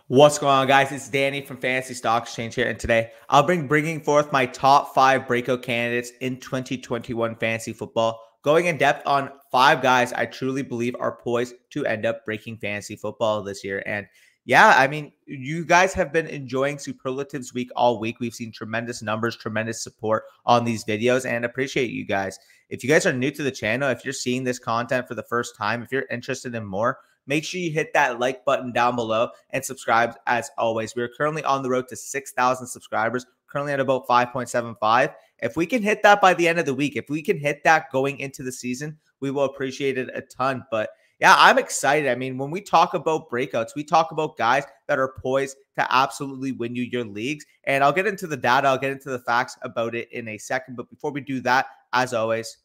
What's going on, guys? It's Danny from Fantasy Stock Exchange here, and today I'll be bringing forth my top 5 breakout candidates in 2021 fantasy football, going in depth on 5 guys I truly believe are poised to end up breaking fantasy football this year. And yeah, I mean, you guys have been enjoying Superlatives Week all week. We've seen tremendous numbers, tremendous support on these videos, and appreciate you guys. If you guys are new to the channel, if you're seeing this content for the first time, if you're interested in more, make sure you hit that like button down below and subscribe as always. We're currently on the road to 6,000 subscribers, currently at about 5.75. If we can hit that by the end of the week, if we can hit that going into the season, we will appreciate it a ton. But yeah, I'm excited. I mean, when we talk about breakouts, we talk about guys that are poised to absolutely win you your leagues. And I'll get into the data, I'll get into the facts about it in a second. But before we do that, as always,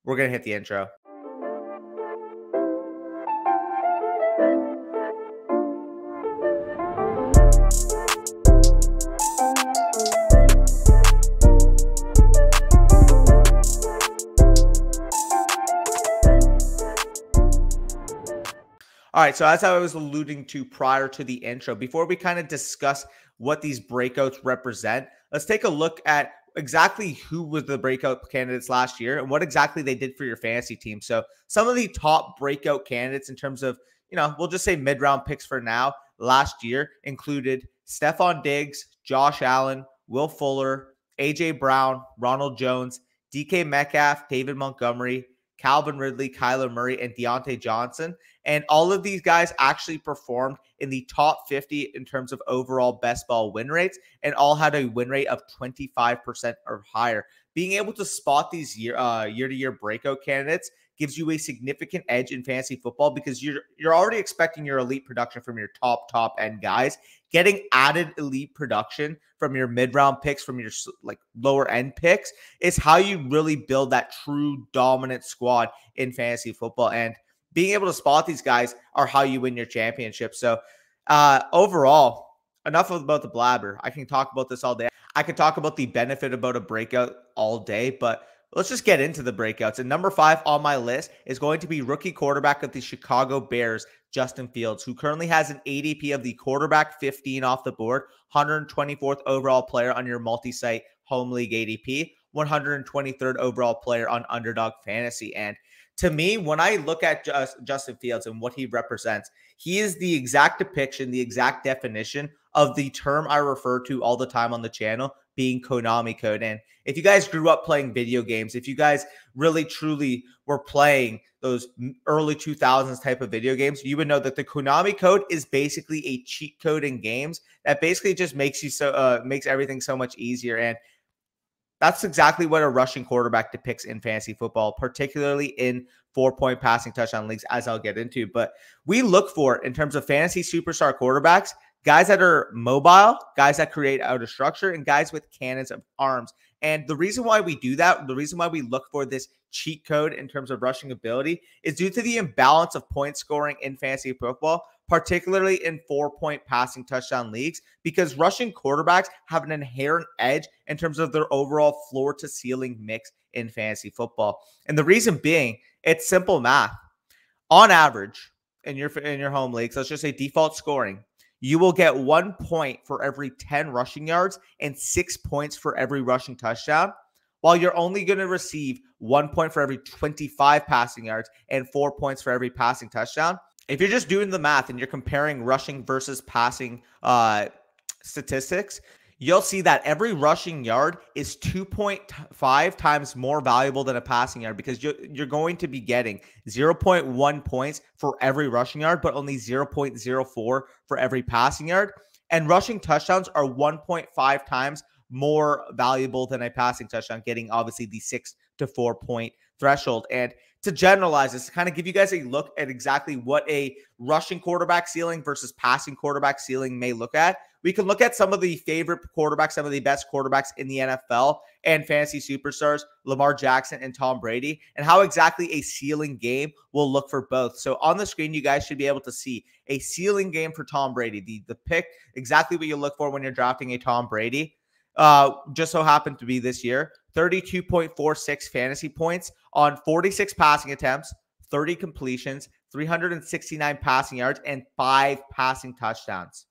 we're going to hit the intro. All right, so as I was alluding to prior to the intro, before we kind of discuss what these breakouts represent, let's take a look at exactly who was the breakout candidates last year and what exactly they did for your fantasy team. So some of the top breakout candidates in terms of, we'll just say mid-round picks for now, last year included Stephon Diggs, Josh Allen, Will Fuller, A.J. Brown, Ronald Jones, DK Metcalf, David Montgomery, Calvin Ridley, Kyler Murray, and Deontay Johnson. And all of these guys actually performed in the top 50 in terms of overall best ball win rates, and all had a win rate of 25% or higher. Being able to spot these year-to-year breakout candidates gives you a significant edge in fantasy football because you're already expecting your elite production from your top end guys. Getting added elite production from your mid-round picks, from your lower end picks, is how you really build that true dominant squad in fantasy football. And being able to spot these guys are how you win your championship. So overall, enough about the blabber. I can talk about this all day. I could talk about the benefit about a breakout all day, but let's just get into the breakouts. And number 5 on my list is going to be rookie quarterback of the Chicago Bears, Justin Fields, who currently has an ADP of the quarterback 15 off the board, 124th overall player on your multi-site home league ADP, 123rd overall player on Underdog Fantasy. And to me, when I look at Justin Fields and what he represents, he is the exact depiction, the exact definition of the term I refer to all the time on the channel, being Konami code. And if you guys grew up playing video games, if you guys really truly were playing those early 2000s type of video games, you would know that the Konami code is basically a cheat code in games that basically just makes everything so much easier. And that's exactly what a rushing quarterback depicts in fantasy football, particularly in 4-point passing touchdown leagues, as I'll get into. But we look for, in terms of fantasy superstar quarterbacks, guys that are mobile, guys that create out of structure, and guys with cannons of arms. And the reason why we do that, the reason why we look for this cheat code in terms of rushing ability, is due to the imbalance of point scoring in fantasy football, particularly in 4-point passing touchdown leagues, because rushing quarterbacks have an inherent edge in terms of their overall floor to ceiling mix in fantasy football. And the reason being, it's simple math. On average, in your home leagues, let's just say default scoring, you will get 1 point for every 10 rushing yards and 6 points for every rushing touchdown, while you're only going to receive 1 point for every 25 passing yards and 4 points for every passing touchdown. If you're just doing the math and you're comparing rushing versus passing statistics, you'll see that every rushing yard is 2.5 times more valuable than a passing yard, because you're going to be getting 0.1 points for every rushing yard, but only 0.04 for every passing yard. And rushing touchdowns are 1.5 times more valuable than a passing touchdown, getting obviously the 6 to 4 point threshold. And to generalize this, to kind of give you guys a look at exactly what a rushing quarterback ceiling versus passing quarterback ceiling may look at, we can look at some of the favorite quarterbacks, some of the best quarterbacks in the NFL and fantasy superstars, Lamar Jackson and Tom Brady, and how exactly a ceiling game will look for both. So on the screen, you guys should be able to see a ceiling game for Tom Brady, the pick, exactly what you look for when you're drafting a Tom Brady. Just so happened to be this year, 32.46 fantasy points on 46 passing attempts, 30 completions, 369 passing yards, and 5 passing touchdowns.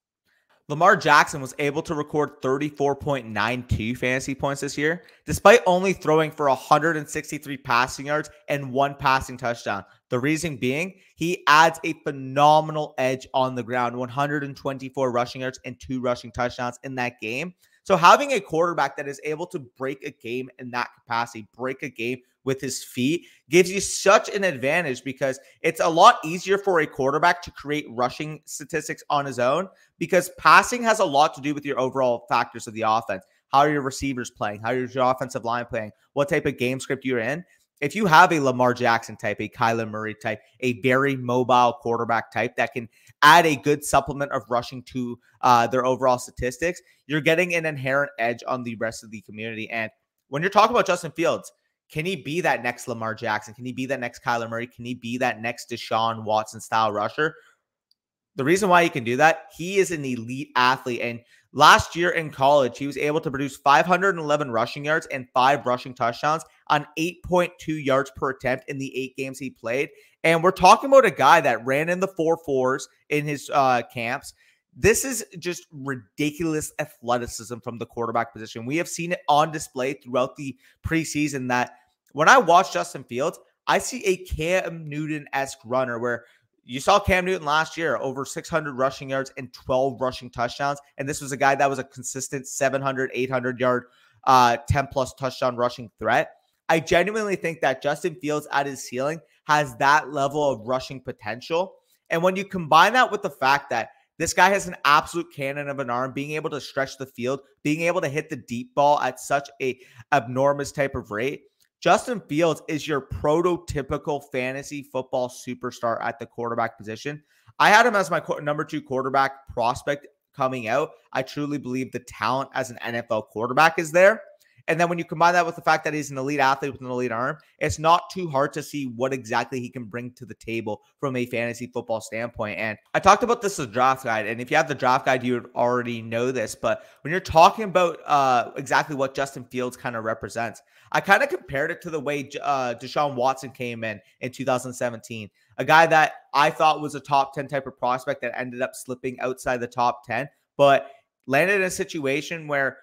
Lamar Jackson was able to record 34.92 fantasy points this year, despite only throwing for 163 passing yards and 1 passing touchdown. The reason being, he adds a phenomenal edge on the ground, 124 rushing yards and 2 rushing touchdowns in that game. So having a quarterback that is able to break a game in that capacity, break a game with his feet, gives you such an advantage because it's a lot easier for a quarterback to create rushing statistics on his own, because passing has a lot to do with your overall factors of the offense. How are your receivers playing? How is your offensive line playing? What type of game script you're in? If you have a Lamar Jackson type, a Kyler Murray type, a very mobile quarterback type that can add a good supplement of rushing to their overall statistics, you're getting an inherent edge on the rest of the community. And when you're talking about Justin Fields, can he be that next Lamar Jackson? Can he be that next Kyler Murray? Can he be that next Deshaun Watson style rusher? The reason why he can do that, he is an elite athlete. And last year in college, he was able to produce 511 rushing yards and 5 rushing touchdowns on 8.2 yards per attempt in the 8 games he played. And we're talking about a guy that ran in the 4.4s in his camps. This is just ridiculous athleticism from the quarterback position. We have seen it on display throughout the preseason that when I watch Justin Fields, I see a Cam Newton-esque runner where you saw Cam Newton last year, over 600 rushing yards and 12 rushing touchdowns. And this was a guy that was a consistent 700, 800-yard, 10-plus touchdown rushing threat. I genuinely think that Justin Fields at his ceiling has that level of rushing potential. And when you combine that with the fact that this guy has an absolute cannon of an arm, being able to stretch the field, being able to hit the deep ball at such a abnormous type of rate, Justin Fields is your prototypical fantasy football superstar at the quarterback position. I had him as my number 2 quarterback prospect coming out. I truly believe the talent as an NFL quarterback is there. And then when you combine that with the fact that he's an elite athlete with an elite arm, it's not too hard to see what exactly he can bring to the table from a fantasy football standpoint. And I talked about this in the draft guide, and if you have the draft guide, you would already know this. But when you're talking about exactly what Justin Fields kind of represents, I kind of compared it to the way Deshaun Watson came in 2017. A guy that I thought was a top 10 type of prospect that ended up slipping outside the top 10, but landed in a situation where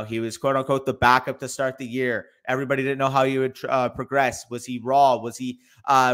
he was quote unquote the backup to start the year. Everybody didn't know how he would progress. Was he raw? Was he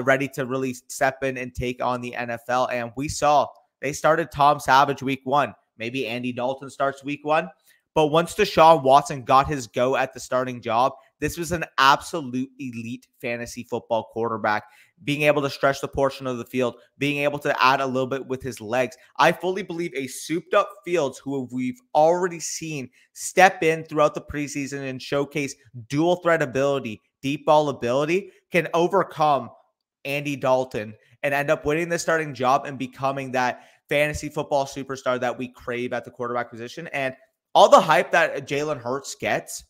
ready to really step in and take on the NFL? And we saw they started Tom Savage week 1. Maybe Andy Dalton starts week 1. But once Deshaun Watson got his go at the starting job, this was an absolute elite fantasy football quarterback, being able to stretch the portion of the field, being able to add a little bit with his legs. I fully believe a souped up Fields, who we've already seen step in throughout the preseason and showcase dual threat ability, deep ball ability, can overcome Andy Dalton and end up winning the starting job and becoming that fantasy football superstar that we crave at the quarterback position. And all the hype that Jalen Hurts gets,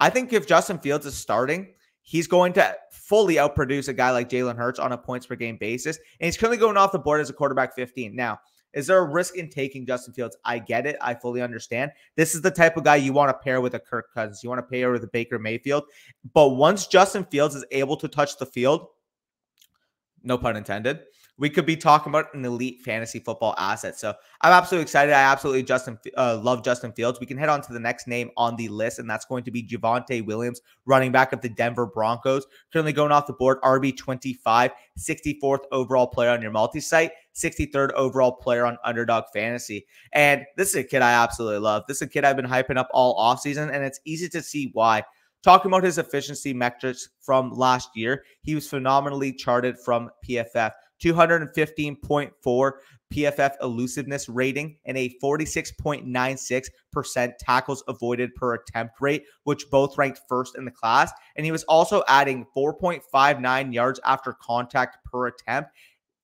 I think if Justin Fields is starting, he's going to fully outproduce a guy like Jalen Hurts on a points per game basis. And he's currently going off the board as a quarterback 15. Now, is there a risk in taking Justin Fields? I get it. I fully understand. This is the type of guy you want to pair with a Kirk Cousins. You want to pair with a Baker Mayfield. But once Justin Fields is able to touch the field, no pun intended, we could be talking about an elite fantasy football asset. So I'm absolutely excited. I absolutely love Justin Fields. We can head on to the next name on the list, and that's going to be Javonte Williams, running back of the Denver Broncos. Currently going off the board, RB25, 64th overall player on your multi-site, 63rd overall player on Underdog Fantasy. And this is a kid I absolutely love. This is a kid I've been hyping up all offseason, and it's easy to see why. Talking about his efficiency metrics from last year, he was phenomenally charted from PFF. 215.4 PFF elusiveness rating and a 46.96% tackles avoided per attempt rate, which both ranked first in the class. And he was also adding 4.59 yards after contact per attempt,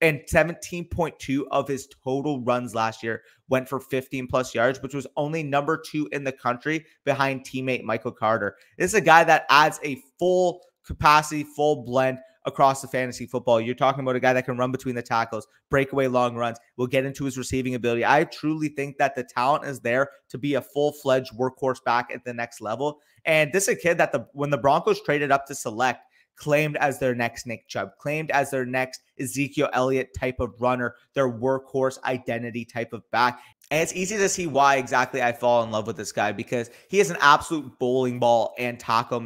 and 17.2 of his total runs last year went for 15 plus yards, which was only number 2 in the country behind teammate Michael Carter. This is a guy that adds a full capacity, full blend across the fantasy football. You're talking about a guy that can run between the tackles, breakaway long runs. We'll get into his receiving ability. I truly think that the talent is there to be a full-fledged workhorse back at the next level. And this is a kid that when the Broncos traded up to select, claimed as their next Nick Chubb, claimed as their next Ezekiel Elliott type of runner, their workhorse identity type of back. And it's easy to see why exactly I fall in love with this guy, because he is an absolute bowling ball and tackle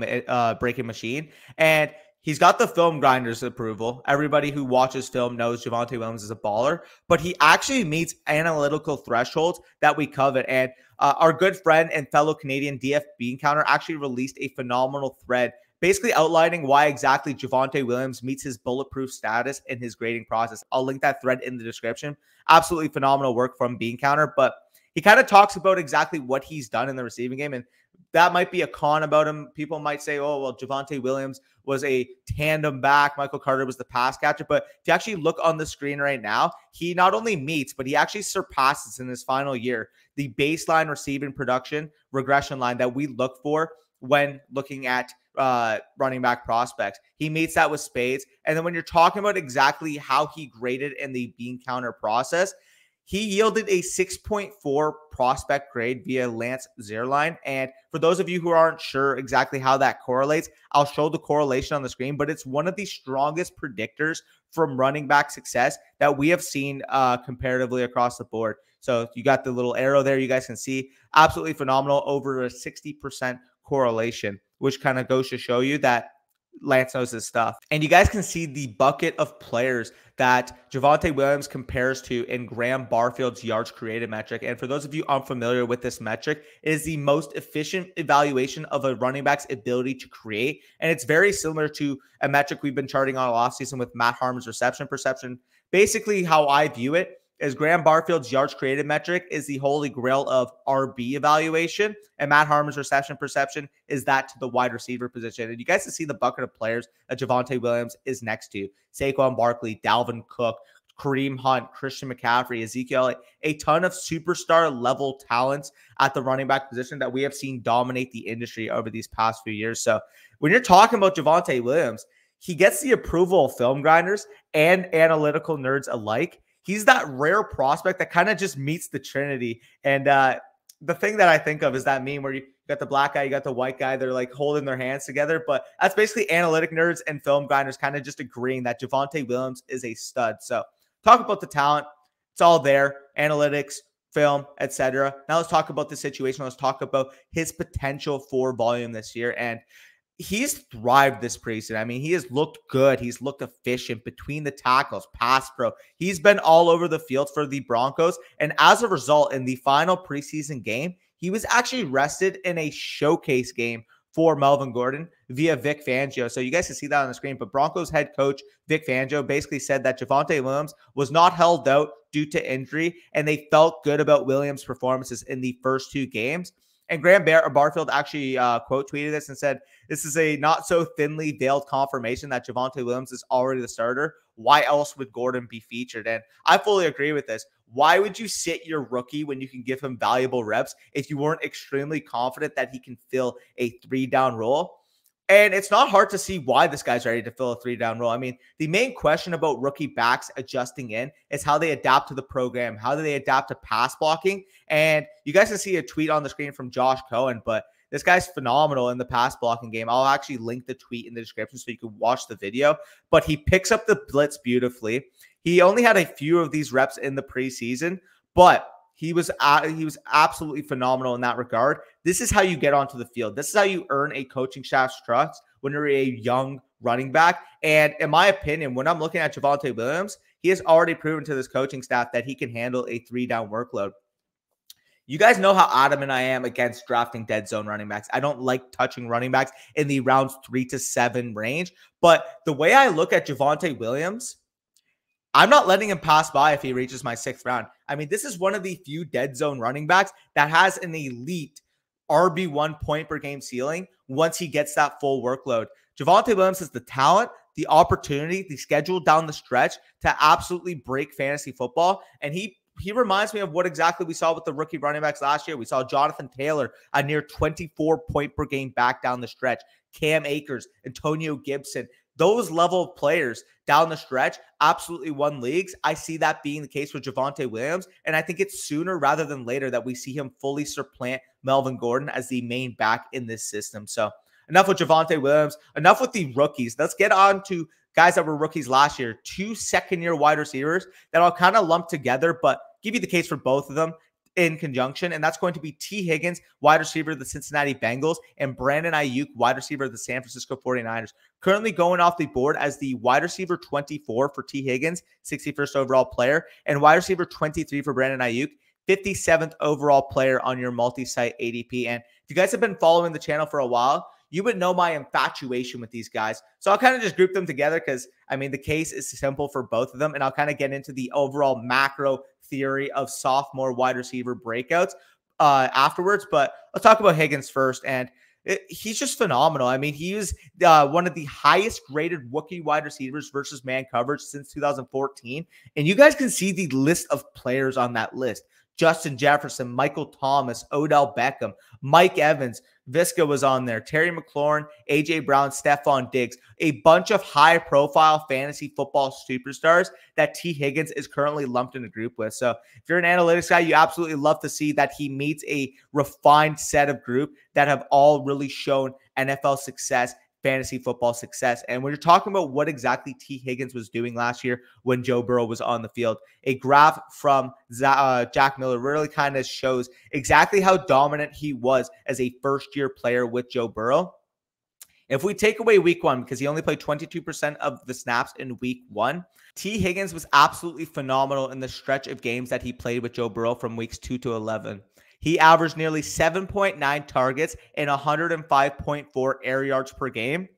breaking machine. And he's got the film grinders approval. Everybody who watches film knows Javonte Williams is a baller, but he actually meets analytical thresholds that we covet. And our good friend and fellow Canadian DF Beancounter actually released a phenomenal thread basically outlining why exactly Javonte Williams meets his bulletproof status in his grading process. I'll link that thread in the description. Absolutely phenomenal work from Beancounter, but he kind of talks about exactly what he's done in the receiving game, and that might be a con about him. People might say, oh, well, Javonte Williams was a tandem back. Michael Carter was the pass catcher. But if you actually look on the screen right now, he not only meets, but he actually surpasses in his final year the baseline receiving production regression line that we look for when looking at running back prospects. He meets that with spades. And then when you're talking about exactly how he graded in the Beancounter process, he yielded a 6.4 prospect grade via Lance Zierlein. And for those of you who aren't sure exactly how that correlates, I'll show the correlation on the screen, but it's one of the strongest predictors from running back success that we have seen comparatively across the board. So you got the little arrow there, you guys can see absolutely phenomenal, over a 60% correlation, which kind of goes to show you that Lance knows his stuff. And you guys can see the bucket of players that Javonte Williams compares to in Graham Barfield's yards created metric. And for those of you unfamiliar with this metric, it is the most efficient evaluation of a running back's ability to create. And it's very similar to a metric we've been charting on all offseason with Matt Harmon's reception perception. Basically, how I view it is Graham Barfield's yards created metric is the holy grail of RB evaluation, and Matt Harmon's reception perception is that to the wide receiver position. And you guys can see the bucket of players that Javonte Williams is next to: Saquon Barkley, Dalvin Cook, Kareem Hunt, Christian McCaffrey, Ezekiel, a ton of superstar level talents at the running back position that we have seen dominate the industry over these past few years. So when you're talking about Javonte Williams, he gets the approval of film grinders and analytical nerds alike. He's that rare prospect that kind of just meets the Trinity. And the thing that I think of is that meme where you got the black guy, you got the white guy, they're like holding their hands together. But that's basically analytic nerds and film grinders kind of just agreeing that Javonte Williams is a stud. So talk about the talent. It's all there. Analytics, film, etc. Now let's talk about the situation. Let's talk about his potential for volume this year. And he's thrived this preseason. I mean, he has looked good. He's looked efficient between the tackles, pass pro. He's been all over the field for the Broncos. And as a result, in the final preseason game, he was actually rested in a showcase game for Melvin Gordon via Vic Fangio. So you guys can see that on the screen. But Broncos head coach Vic Fangio basically said that Javonte Williams was not held out due to injury, and they felt good about Williams' performances in the first two games. And Graham Barfield actually quote tweeted this and said, "This is a not so thinly veiled confirmation that Javonte Williams is already the starter. Why else would Gordon be featured?" And I fully agree with this. Why would you sit your rookie when you can give him valuable reps if you weren't extremely confident that he can fill a 3-down role? And it's not hard to see why this guy's ready to fill a 3-down role. I mean, the main question about rookie backs adjusting in is how they adapt to the program. How do they adapt to pass blocking? And you guys can see a tweet on the screen from Josh Cohen, but this guy's phenomenal in the pass blocking game. I'll actually link the tweet in the description so you can watch the video. But he picks up the blitz beautifully. He only had a few of these reps in the preseason, but he was absolutely phenomenal in that regard. This is how you get onto the field. This is how you earn a coaching staff's trust when you're a young running back. And in my opinion, when I'm looking at Javonte Williams, he has already proven to this coaching staff that he can handle a 3-down workload. You guys know how adamant I am against drafting dead zone running backs. I don't like touching running backs in the rounds 3 to 7 range. But the way I look at Javonte Williams, I'm not letting him pass by if he reaches my 6th round. I mean, this is one of the few dead zone running backs that has an elite RB1 point per game ceiling once he gets that full workload. Javonte Williams has the talent, the opportunity, the schedule down the stretch to absolutely break fantasy football. And he reminds me of what exactly we saw with the rookie running backs last year. We saw Jonathan Taylor, a near 24 point per game back down the stretch. Cam Akers, Antonio Gibson, those level of players down the stretch absolutely won leagues. I see that being the case with Javonte Williams, and I think it's sooner rather than later that we see him fully supplant Melvin Gordon as the main back in this system. So enough with Javonte Williams, enough with the rookies. Let's get on to guys that were rookies last year, 2 second-year wide receivers that I'll kind of lump together, but give you the case for both of them. in conjunction, and that's going to be T. Higgins, wide receiver of the Cincinnati Bengals, and Brandon Aiyuk, wide receiver of the San Francisco 49ers. Currently going off the board as the wide receiver 24 for T. Higgins, 61st overall player, and wide receiver 23 for Brandon Aiyuk, 57th overall player on your multi-site ADP. And if you guys have been following the channel for a while, you would know my infatuation with these guys. So I'll kind of just group them together because, I mean, the case is simple for both of them, and I'll kind of get into the overall macro theory of sophomore wide receiver breakouts afterwards. But let's talk about Higgins first, and he's just phenomenal. I mean, he was one of the highest graded rookie wide receivers versus man coverage since 2014, and you guys can see the list of players on that list. Justin Jefferson, Michael Thomas, Odell Beckham, Mike Evans, Visca was on there, Terry McLaurin, A.J. Brown, Stephon Diggs, a bunch of high-profile fantasy football superstars that T. Higgins is currently lumped in a group with. So if you're an analytics guy, you absolutely love to see that he meets a refined set of group that have all really shown NFL success, fantasy football success. And when you're talking about what exactly T. Higgins was doing last year when Joe Burrow was on the field, a graph from Jack Miller really kind of shows exactly how dominant he was as a first-year player with Joe Burrow. If we take away week one, because he only played 22% of the snaps in week one, T. Higgins was absolutely phenomenal in the stretch of games that he played with Joe Burrow from weeks 2 to 11. He averaged nearly 7.9 targets and 105.4 air yards per game.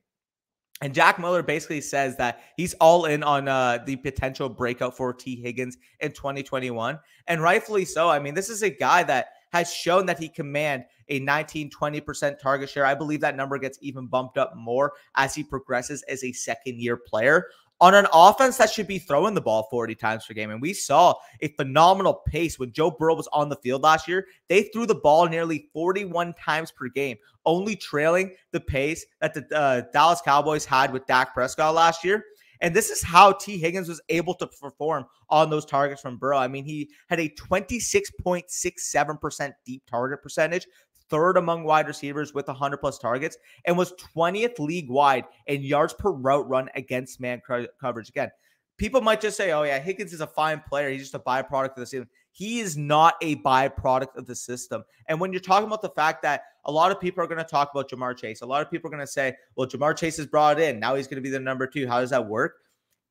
And Jack Miller basically says that he's all in on the potential breakout for T. Higgins in 2021. And rightfully so. I mean, this is a guy that has shown that he command a 19-20% target share. I believe that number gets even bumped up more as he progresses as a second-year player on an offense that should be throwing the ball 40 times per game. And we saw a phenomenal pace when Joe Burrow was on the field last year. They threw the ball nearly 41 times per game, only trailing the pace that the Dallas Cowboys had with Dak Prescott last year. And this is how T. Higgins was able to perform on those targets from Burrow. I mean, he had a 26.67% deep target percentage, third among wide receivers with 100-plus targets, and was 20th league-wide in yards per route run against man coverage. Again, people might just say, oh, yeah, Higgins is a fine player. He's just a byproduct of the system. He is not a byproduct of the system. And when you're talking about the fact that a lot of people are going to talk about Ja'Marr Chase, a lot of people are going to say, well, Ja'Marr Chase is brought in. Now he's going to be the number 2. How does that work?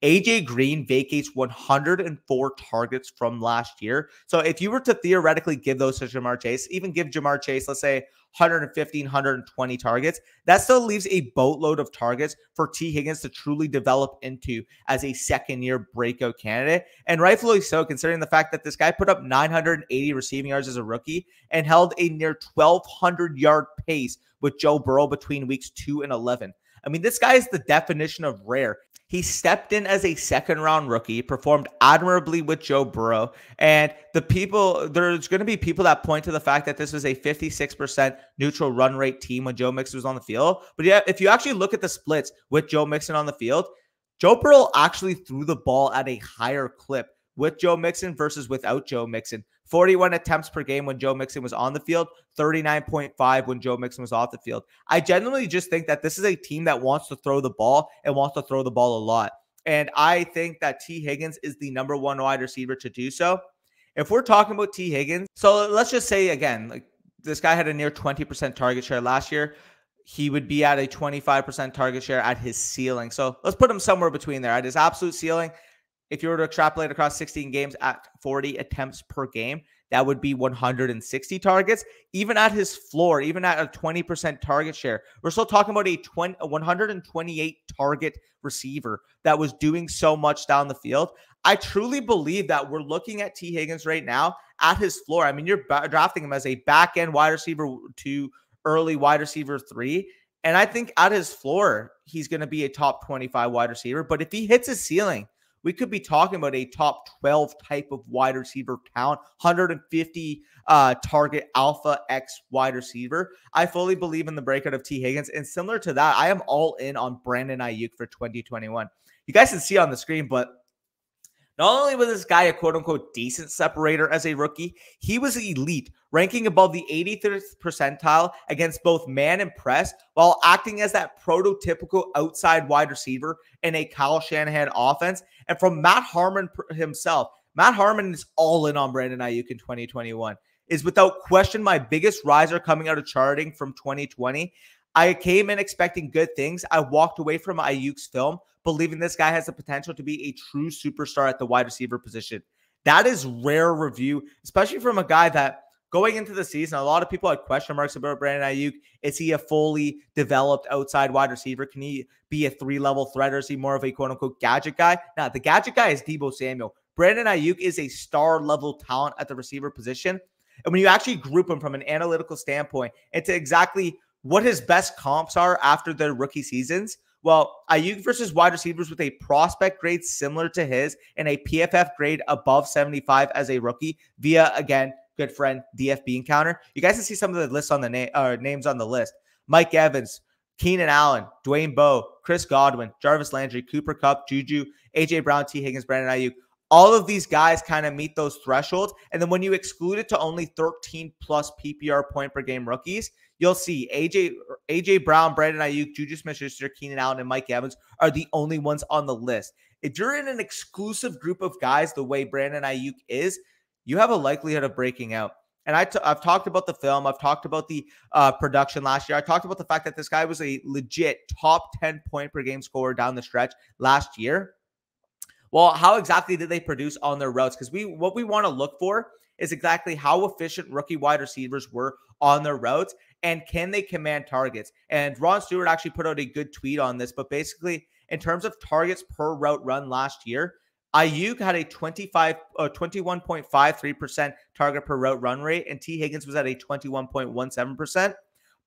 A.J. Green vacates 104 targets from last year. So if you were to theoretically give those to Ja'Marr Chase, even give Ja'Marr Chase, let's say 115, 120 targets, that still leaves a boatload of targets for T. Higgins to truly develop into as a second-year breakout candidate. And rightfully so, considering the fact that this guy put up 980 receiving yards as a rookie and held a near 1,200-yard pace with Joe Burrow between weeks 2 and 11. I mean, this guy is the definition of rare. He stepped in as a second-round rookie, performed admirably with Joe Burrow, and there's going to be people that point to the fact that this was a 56% neutral run rate team when Joe Mixon was on the field. But yeah, if you actually look at the splits with Joe Mixon on the field, Joe Burrow actually threw the ball at a higher clip with Joe Mixon versus without Joe Mixon. 41 attempts per game when Joe Mixon was on the field, 39.5 when Joe Mixon was off the field. I genuinely just think that this is a team that wants to throw the ball and wants to throw the ball a lot. And I think that T. Higgins is the number 1 wide receiver to do so. If we're talking about T. Higgins, so let's just say again, like this guy had a near 20% target share last year. He would be at a 25% target share at his ceiling. So let's put him somewhere between there. At his absolute ceiling, if you were to extrapolate across 16 games at 40 attempts per game, that would be 160 targets. Even at his floor, even at a 20% target share, we're still talking about a 128 target receiver that was doing so much down the field. I truly believe that we're looking at T. Higgins right now at his floor. I mean, you're drafting him as a back-end wide receiver 2, early wide receiver 3. And I think at his floor, he's going to be a top 25 wide receiver. But if he hits his ceiling, we could be talking about a top 12 type of wide receiver count, 150 target alpha X wide receiver. I fully believe in the breakout of T. Higgins. And similar to that, I am all in on Brandon Aiyuk for 2021. You guys can see on the screen, but not only was this guy a quote-unquote decent separator as a rookie, he was elite, ranking above the 83rd percentile against both man and press while acting as that prototypical outside wide receiver in a Kyle Shanahan offense. And from Matt Harmon himself, Matt Harmon is all in on Brandon Aiyuk in 2021. is without question my biggest riser coming out of charting from 2020. I came in expecting good things. I walked away from Aiyuk's film, believing this guy has the potential to be a true superstar at the wide receiver position. That is rare review, especially from a guy that going into the season, a lot of people had question marks about Brandon Aiyuk. Is he a fully developed outside wide receiver? Can he be a 3-level threat, or is he more of a quote-unquote gadget guy? Now, the gadget guy is Deebo Samuel. Brandon Aiyuk is a star-level talent at the receiver position. And when you actually group him from an analytical standpoint into exactly what his best comps are after their rookie seasons, well, Aiyuk versus wide receivers with a prospect grade similar to his and a PFF grade above 75 as a rookie via, again, good friend DFB encounter. You guys can see some of the lists on the names on the list. Mike Evans, Keenan Allen, Dwayne Bowe, Chris Godwin, Jarvis Landry, Cooper Kupp, Juju, AJ Brown, T. Higgins, Brandon Aiyuk. All of these guys kind of meet those thresholds. And then when you exclude it to only 13 plus PPR point per game rookies, you'll see AJ Brown, Brandon Aiyuk, Juju Smith-Schuster, Keenan Allen, and Mike Evans are the only ones on the list. If you're in an exclusive group of guys the way Brandon Aiyuk is, you have a likelihood of breaking out. And I've talked about the film. I've talked about the production last year. I talked about the fact that this guy was a legit top 10 point per game scorer down the stretch last year. Well, how exactly did they produce on their routes? Because what we want to look for is exactly how efficient rookie wide receivers were on their routes and can they command targets. And Ron Stewart actually put out a good tweet on this, but basically in terms of targets per route run last year, Aiyuk had a 21.53% target per route run rate, and T. Higgins was at a 21.17%,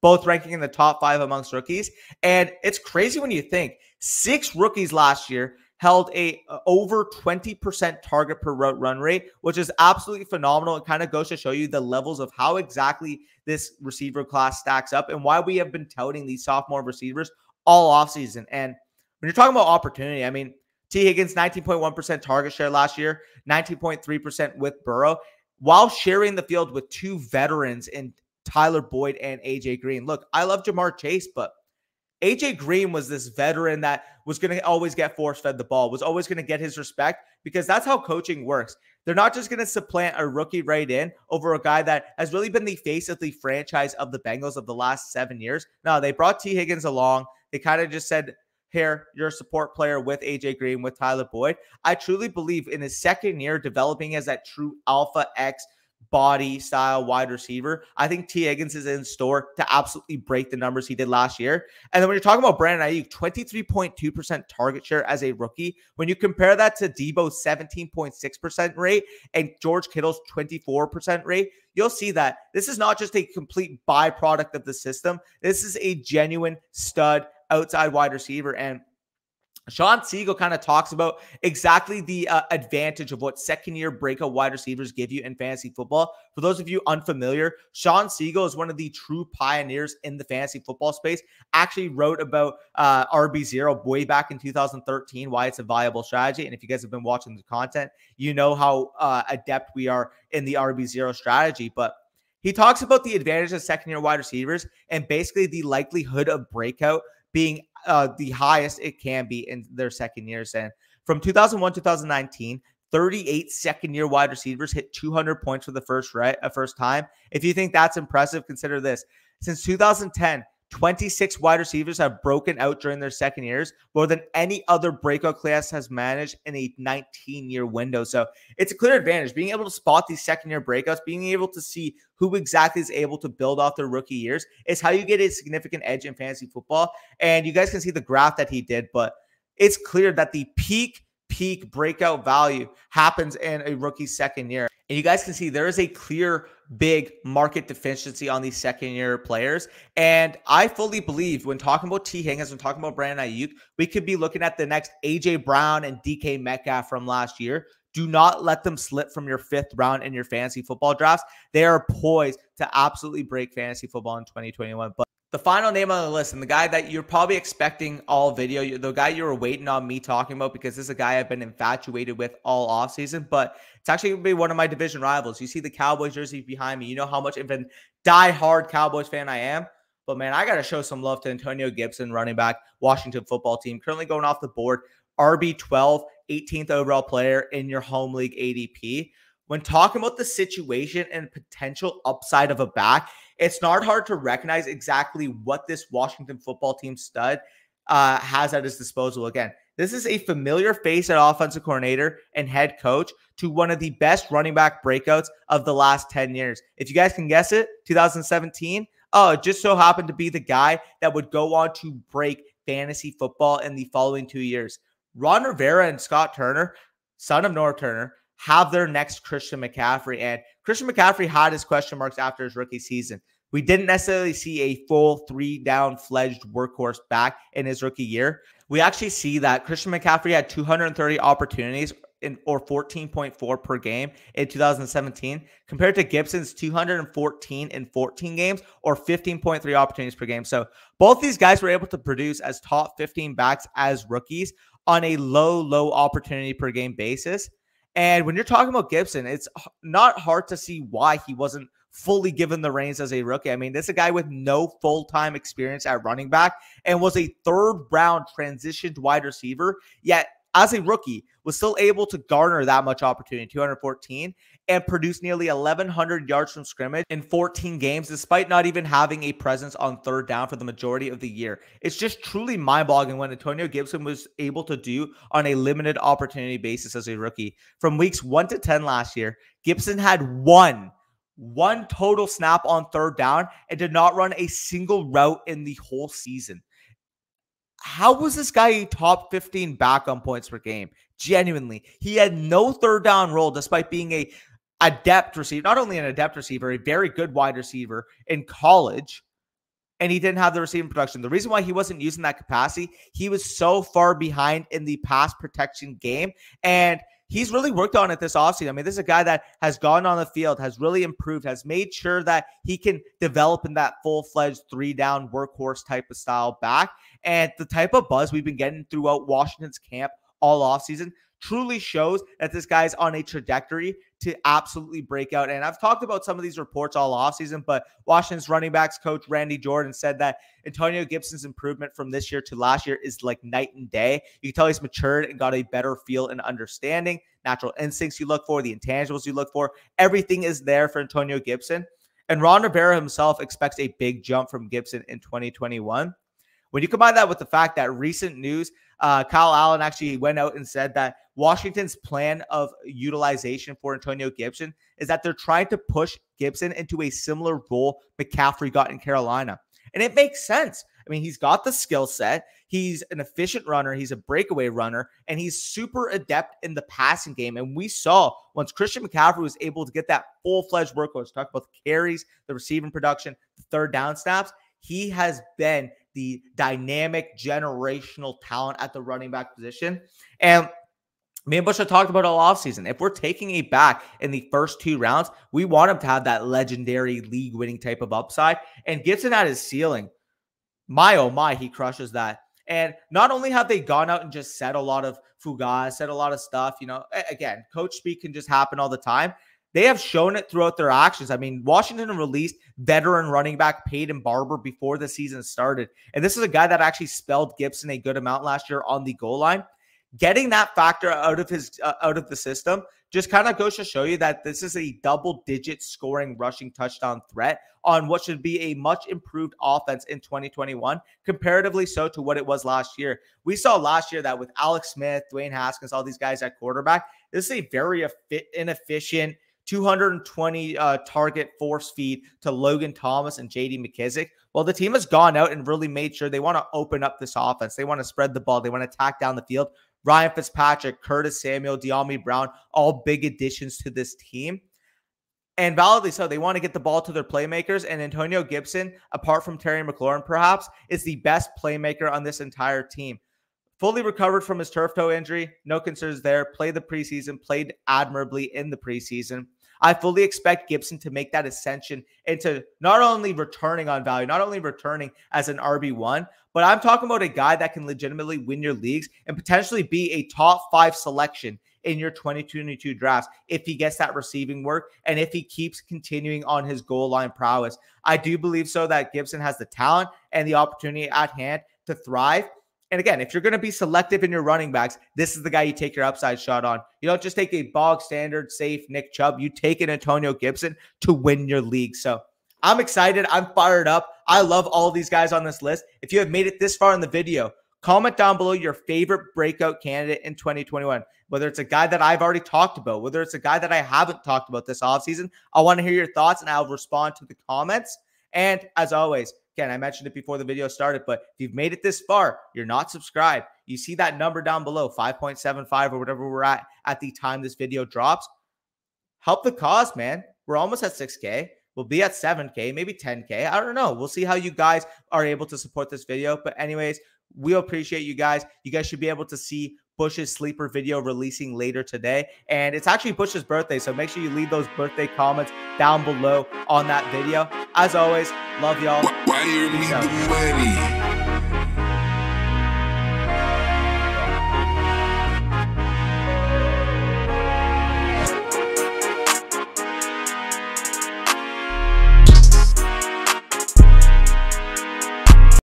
both ranking in the top 5 amongst rookies. And it's crazy when you think 6 rookies last year held a over 20% target per route run rate, which is absolutely phenomenal. It kind of goes to show you the levels of how exactly this receiver class stacks up and why we have been touting these sophomore receivers all offseason. And when you're talking about opportunity, I mean, T. Higgins, 19.1% target share last year, 19.3% with Burrow, while sharing the field with 2 veterans in Tyler Boyd and AJ Green. Look, I love Jamar Chase, but AJ Green was this veteran that was going to always get force-fed the ball, was always going to get his respect, because that's how coaching works. They're not just going to supplant a rookie right in over a guy that has really been the face of the franchise of the Bengals of the last 7 years. No, they brought T. Higgins along. They kind of just said, here, you're a support player with AJ Green, with Tyler Boyd. I truly believe in his second year developing as that true alpha X body style wide receiver. I think T. Higgins is in store to absolutely break the numbers he did last year. And then when you're talking about Brandon Aiyuk, 23.2% target share as a rookie, when you compare that to Deebo's 17.6% rate and George Kittle's 24% rate, you'll see that this is not just a complete byproduct of the system. This is a genuine stud outside wide receiver. And Sean Siegel kind of talks about exactly the advantage of what second-year breakout wide receivers give you in fantasy football. For those of you unfamiliar, Sean Siegel is one of the true pioneers in the fantasy football space. Actually wrote about RB0 way back in 2013, why it's a viable strategy. And if you guys have been watching the content, you know how adept we are in the RB0 strategy. But he talks about the advantage of second-year wide receivers and basically the likelihood of breakout being the highest it can be in their second years. And from 2001-2019, 38 second-year wide receivers hit 200 points for the first time. If you think that's impressive, consider this. Since 2010, 26 wide receivers have broken out during their second years, more than any other breakout class has managed in a 19-year window. So it's a clear advantage. Being able to spot these second-year breakouts, being able to see who exactly is able to build off their rookie years is how you get a significant edge in fantasy football. And you guys can see the graph that he did, but it's clear that the peak breakout value happens in a rookie's second year. And you guys can see there is a clear big market deficiency on these second-year players. And I fully believe when talking about T. Higgins, when talking about Brandon Aiyuk, we could be looking at the next AJ Brown and DK Metcalf from last year. Do not let them slip from your 5th round in your fantasy football drafts. They are poised to absolutely break fantasy football in 2021. But the final name on the list, and the guy that you're probably expecting all video, the guy you were waiting on me talking about, because this is a guy I've been infatuated with all offseason, but it's actually going to be one of my division rivals. You see the Cowboys jersey behind me. You know how much of a die-hard Cowboys fan I am. But, man, I got to show some love to Antonio Gibson, running back, Washington football team, currently going off the board, RB12, 18th overall player in your home league ADP. when talking about the situation and potential upside of a back, it's not hard to recognize exactly what this Washington football team stud has at his disposal. Again, this is a familiar face at offensive coordinator and head coach to one of the best running back breakouts of the last 10 years. If you guys can guess it, 2017, it just so happened to be the guy that would go on to break fantasy football in the following 2 years. Ron Rivera and Scott Turner, son of Norv Turner, have their next Christian McCaffrey. And Christian McCaffrey had his question marks after his rookie season. We didn't necessarily see a full 3-down fledged workhorse back in his rookie year. We actually see that Christian McCaffrey had 230 opportunities or 14.4 per game in 2017 compared to Gibson's 214 in 14 games or 15.3 opportunities per game. So both these guys were able to produce as top 15 backs as rookies on a low opportunity per game basis. And when you're talking about Gibson, it's not hard to see why he wasn't fully given the reins as a rookie. I mean, this is a guy with no full-time experience at running back and was a third-round transitioned wide receiver, yet as a rookie was still able to garner that much opportunity, 214, and produce nearly 1,100 yards from scrimmage in 14 games, despite not even having a presence on third down for the majority of the year. It's just truly mind-boggling what Antonio Gibson was able to do on a limited opportunity basis as a rookie. From weeks 1 to 10 last year, Gibson had one total snap on third down and did not run a single route in the whole season. How was this guy a top 15 back on points per game? Genuinely. He had no third down role despite being a adept receiver, not only an adept receiver, a very good wide receiver in college, and he didn't have the receiving production. The reason why he wasn't using that capacity, he was so far behind in the pass protection game, and he's really worked on it this offseason. I mean, this is a guy that has gone on the field, has really improved, has made sure that he can develop in that full-fledged 3-down workhorse type of style back. And the type of buzz we've been getting throughout Washington's camp all offseason truly shows that this guy's on a trajectory to absolutely break out. And I've talked about some of these reports all offseason, but Washington's running backs coach Randy Jordan said that Antonio Gibson's improvement from this year to last year is like night and day. You can tell he's matured and got a better feel and understanding, natural instincts you look for, the intangibles you look for. Everything is there for Antonio Gibson. And Ron Rivera himself expects a big jump from Gibson in 2021. When you combine that with the fact that recent news, Kyle Allen actually went out and said that Washington's plan of utilization for Antonio Gibson is that they're trying to push Gibson into a similar role McCaffrey got in Carolina. And it makes sense. I mean, he's got the skill set. He's an efficient runner. He's a breakaway runner, and he's super adept in the passing game. And we saw once Christian McCaffrey was able to get that full-fledged workhorse, talk about the carries, the receiving production, the third down snaps, he has been the dynamic generational talent at the running back position. And me and Bush have talked about all offseason. If we're taking a back in the first 2 rounds, we want him to have that legendary league-winning type of upside. And Gibson at his ceiling, my oh my, he crushes that. And not only have they gone out and just said a lot of fugas, said a lot of stuff, you know, again, coach speak can just happen all the time. They have shown it throughout their actions. I mean, Washington released veteran running back Peyton Barber before the season started. And this is a guy that actually spelled Gibson a good amount last year on the goal line. Getting that factor out of the system just kind of goes to show you that this is a double-digit scoring rushing touchdown threat on what should be a much improved offense in 2021, comparatively so to what it was last year. We saw last year that with Alex Smith, Dwayne Haskins, all these guys at quarterback, this is a very inefficient 220 target force feed to Logan Thomas and J.D. McKissick. Well, the team has gone out and really made sure they want to open up this offense. They want to spread the ball. They want to attack down the field. Ryan Fitzpatrick, Curtis Samuel, De'Ami Brown, all big additions to this team. And validly so, they want to get the ball to their playmakers. And Antonio Gibson, apart from Terry McLaurin perhaps, is the best playmaker on this entire team. Fully recovered from his turf toe injury. No concerns there. Played the preseason. Played admirably in the preseason. I fully expect Gibson to make that ascension into not only returning on value, not only returning as an RB1, but I'm talking about a guy that can legitimately win your leagues and potentially be a top 5 selection in your 2022 drafts if he gets that receiving work and if he keeps continuing on his goal line prowess. I do believe so that Gibson has the talent and the opportunity at hand to thrive. And again, if you're going to be selective in your running backs, this is the guy you take your upside shot on. You don't just take a bog standard, safe Nick Chubb. You take an Antonio Gibson to win your league. So I'm excited. I'm fired up. I love all these guys on this list. If you have made it this far in the video, comment down below your favorite breakout candidate in 2021. Whether it's a guy that I've already talked about, whether it's a guy that I haven't talked about this offseason, I want to hear your thoughts and I'll respond to the comments. And as always, again, I mentioned it before the video started, but if you've made it this far, you're not subscribed, you see that number down below, 5.75 or whatever we're at the time this video drops. Help the cause, man. We're almost at 6K. We'll be at 7K, maybe 10K. I don't know. We'll see how you guys are able to support this video. But anyways, we appreciate you guys. You guys should be able to see Bush's sleeper video releasing later today. And it's actually Bush's birthday, so make sure you leave those birthday comments down below on that video. As always, love y'all. Peace out.